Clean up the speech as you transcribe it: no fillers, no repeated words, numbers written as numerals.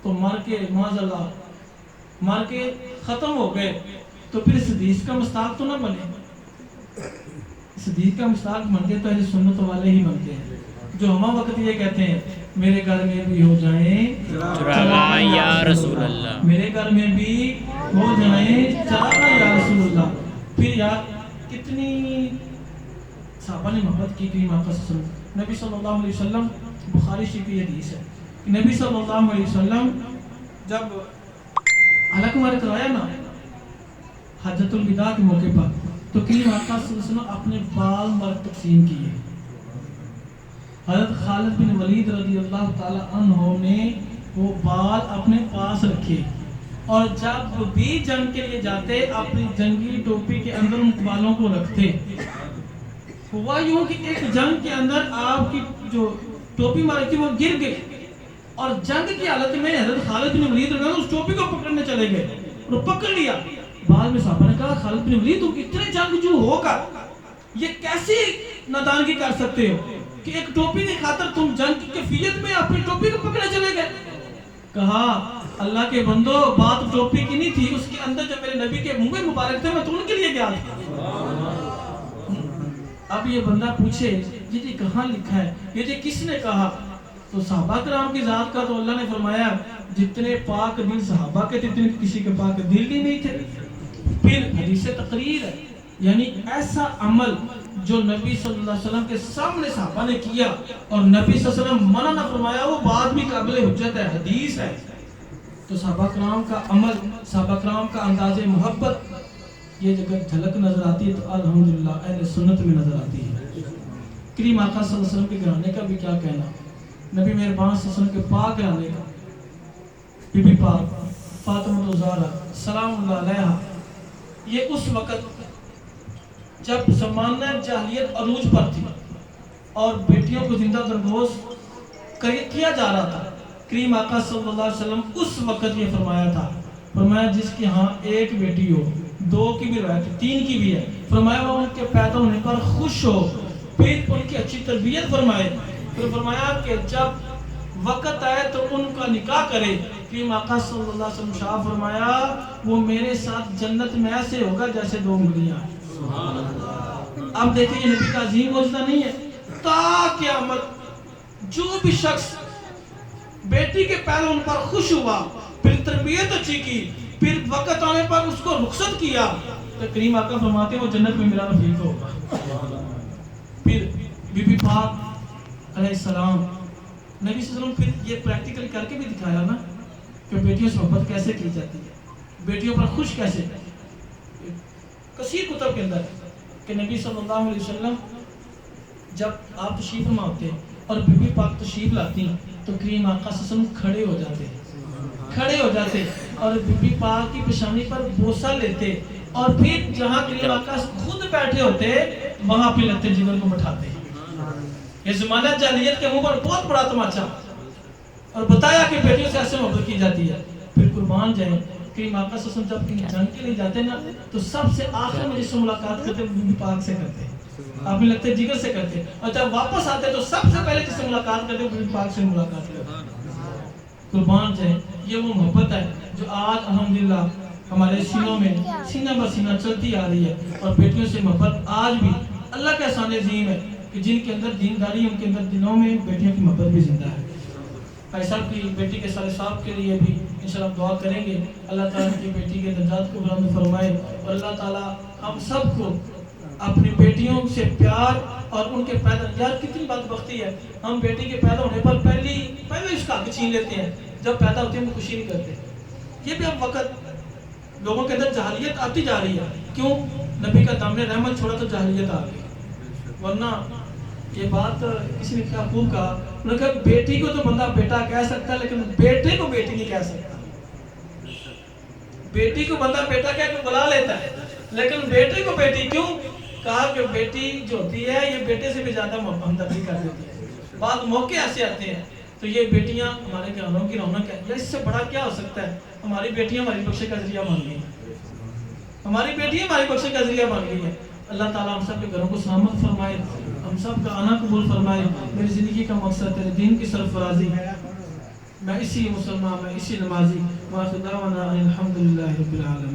تو مر کے معاذ اللہ مر کے ختم ہو گئے تو پھر اس حدیث کا مستاق تو نہ بنے. اس حدیث کا مستاق بنتے تو اہل سنت والے ہی بنتے ہیں جو ہمہ وقت یہ کہتے ہیں میرے گھر میں بھی ہو جائیں چراغاں یا رسول اللہ. میرے گھر میں بھی ہو جائیں چراغاں یا رسول اللہ. پھر یار کتنی صحابہ نے محبت کی کریم آقا صلی اللہ علیہ وسلم. نبی صلی اللہ علیہ وسلم بخاری شریف کی حدیث ہے کہ نبی صلی اللہ علیہ وسلم جب حلق مبارک کرایا نا حجۃ الوداع کے موقع پر تو کریم آقا صلی اللہ علیہ وسلم اپنے بال مبارک تقسیم کیے. حضرت خالد بن ولید رضی اللہ تعالی عنہ نے وہ بال اپنے پاس رکھے اور جب بھی جنگ کے لیے جاتے اپنی جنگی ٹوپی کے اندر ان بالوں کو رکھتے. ہوا یوں کہ ایک جنگ کے اندر آپ کی جو ٹوپی ماری تھی وہ گر گئی اور جنگ کی حالت میں حضرت خالد بن ولید رضی اللہ عنہ اس ٹوپی کو پکڑنے چلے گئے اور پکڑ لیا. بعد میں صحابہ نے کہا خالد بن ولید تم اتنے جنگجو ہو کر یہ کیسی نادانگی کر سکتے ہو کہ ایک ٹوپی کی خاطر تم جنگ کی کیفیت میں اپنی ٹوپی کو پکڑنے چلے گئے. کہا اللہ کے بندو بات ٹوپی کی نہیں تھی اس کے اندر جو میرے نبی کے منہ مبارک تھے میں تو ان کے لیے گیا تھا. اب یہ بندہ پوچھے یہ جی کہاں لکھا ہے یہ جی کس نے کہا تو صحابہ کرام کی ذات کا تو اللہ نے فرمایا جتنے پاک دل صحابہ کے اتنے کسی کے پاک دل ہی نہیں تھے. پھر حدیث تقریر ہے یعنی ایسا عمل جو نبی صلی اللہ علیہ وسلم کے سامنے صحابہ نے کیا اور نبی صلی اللہ علیہ وسلم منع نہ فرمایا وہ بات بھی قابل حجت ہے حدیث ہے. تو صحابہ کرام کا عمل صحابہ کرام کا انداز محبت یہ جگہ جھلک نظر آتی ہے تو الحمدللہ اہل سنت میں نظر آتی ہے. کریم آقا صلی اللہ علیہ وسلم کے گھرانے کا بھی کیا کہنا نبی مہربان صلی اللہ علیہ وسلم کے پاک گھرانے کا بی بی پاک فاطمہ الزہرا سلام اللہ علیہا یہ اس وقت جب زمانہ جاہلیت عروج پر تھی اور بیٹیوں کو زندہ درگوز کیا جا رہا تھا. کریم آقا صلی اللہ علیہ وسلم اس وقت یہ فرمایا تھا فرمایا جس کی ہاں ایک بیٹی ہو دو کی بھی روایت تین کی بھی ہے فرمایا وہ ان کے پیدا ہونے پر خوش ہو پھر ان کی اچھی تربیت فرمائے. پھر فرمایا کہ جب وقت آئے تو ان کا نکاح کرے. کریم آقا صلی اللہ علیہ وسلم شاہ فرمایا وہ میرے ساتھ جنت میں ایسے ہوگا جیسے دو انگلیاں. اب دیکھیں یہ نبی کا عظیم معجزہ نہیں ہے تا قیامت جو بھی شخص بیٹی کے پیدا ہونے پر خوش ہوا پھر تربیت اچھی کی پھر وقت آنے پر اس کو رخصت کیا تو کریم آقا فرماتے ہیں وہ جنت میں میرا رفیق ہوگا. پھر بی بی پاک علیہ السلام نبی صلی اللہ علیہ وسلم پھر یہ پریکٹیکل کر کے بھی دکھایا نا کہ بیٹیوں سے محبت کیسے کی جاتی ہے بیٹیوں پر خوش کیسے کثیر کتب کے اندر کہ نبی صلی اللہ علیہ وسلم جب آپ تشریف فرما ہوتے اور بی بی پاک تشریف لاتی تو کریم آقا صلی اللہ علیہ وسلم کھڑے ہو جاتے اور بی بی پاک کی پیشانی پر بوسہ لیتے اور پھر جہاں کریم آقا خود بیٹھے ہوتے وہاں پہ لگتے جگر کو بٹھاتے. یہ زمانہ جاہلیت کے منہ پر بہت بڑا تماچا اور بتایا کہ بیٹیوں سے ایسے محبت کی جاتی ہے. پھر قربان جائیں کریم آقا صلی اللہ علیہ وسلم جب کہیں جنگ کے لیے جاتے نا تو سب سے آخر میں جس سے ملاقات کرتے بی بی پاک سے کرتے آپ میں لگتے جگر سے کرتے اور جب واپس آتے تو سب سے پہلے جس سے ملاقات کرتے بی بی پاک سے ملاقات کرتے. قربان جائیں یہ وہ محبت ہے جو آج الحمدللہ ہمارے سینوں میں سینہ بہ سینہ چلتی آ رہی ہے اور بیٹیوں سے محبت آج بھی اللہ کا احسان عظیم ہے کہ جن کے اندر دینداری ان کے اندر دلوں میں بیٹیوں کی محبت بھی زندہ ہے. بھائی صاحب کی بیٹی کے سارے صاحب کے لیے بھی انشاءاللہ دعا کریں گے اللہ تعالیٰ کی بیٹی کے درجات کو بلند فرمائے اور اللہ تعالیٰ ہم سب کو اپنی بیٹیوں سے پیار اور ان کے پیدا یار کتنی بدبختی ہے ہم بیٹی کے پیدا ہونے پر پہلے اس کا حق چھین لیتے ہیں جب پیدا ہوتے ہیں ہم خوشی نہیں کرتے. یہ بھی اب وقت لوگوں کے اندر جہلیت آتی جا رہی ہے کیوں نبی کا دامن رحمت چھوڑا تو جہلیت آ گئی ورنہ یہ بات کسی نے کیا خوب کہا انہوں نے کہا بیٹی کو تو بندہ بیٹا کہہ سکتا ہے لیکن بیٹے کو بیٹی نہیں کہہ سکتا. بیٹی کو بندہ بیٹا کہہ کے بلا لیتا ہے لیکن بیٹے کو بیٹی کیوں کہا کہ بیٹی جو ہوتی ہے یہ بیٹے سے بھی زیادہ ہمدردی کر دیتی ہے. بعض موقع ایسے آتے ہیں تو یہ بیٹیاں ہمارے گھروں کی رونق ہے یا اس سے بڑا کیا ہو سکتا ہے. ہماری بیٹیاں ہماری بخشے کا ذریعہ بن گئی ہیں ہماری بیٹیاں ہماری بخشے کا ذریعہ بن گئی ہیں. اللہ تعالیٰ ہم سب کے گھروں کو سلامت فرمائے ہم سب کا آنا قبول فرمائے. میری زندگی کا مقصد تیرے دین کی سرفرازی میں اسی مسلمان، میں اسی نمازی، وآخر دعوانا الحمدللہ رب العالمین.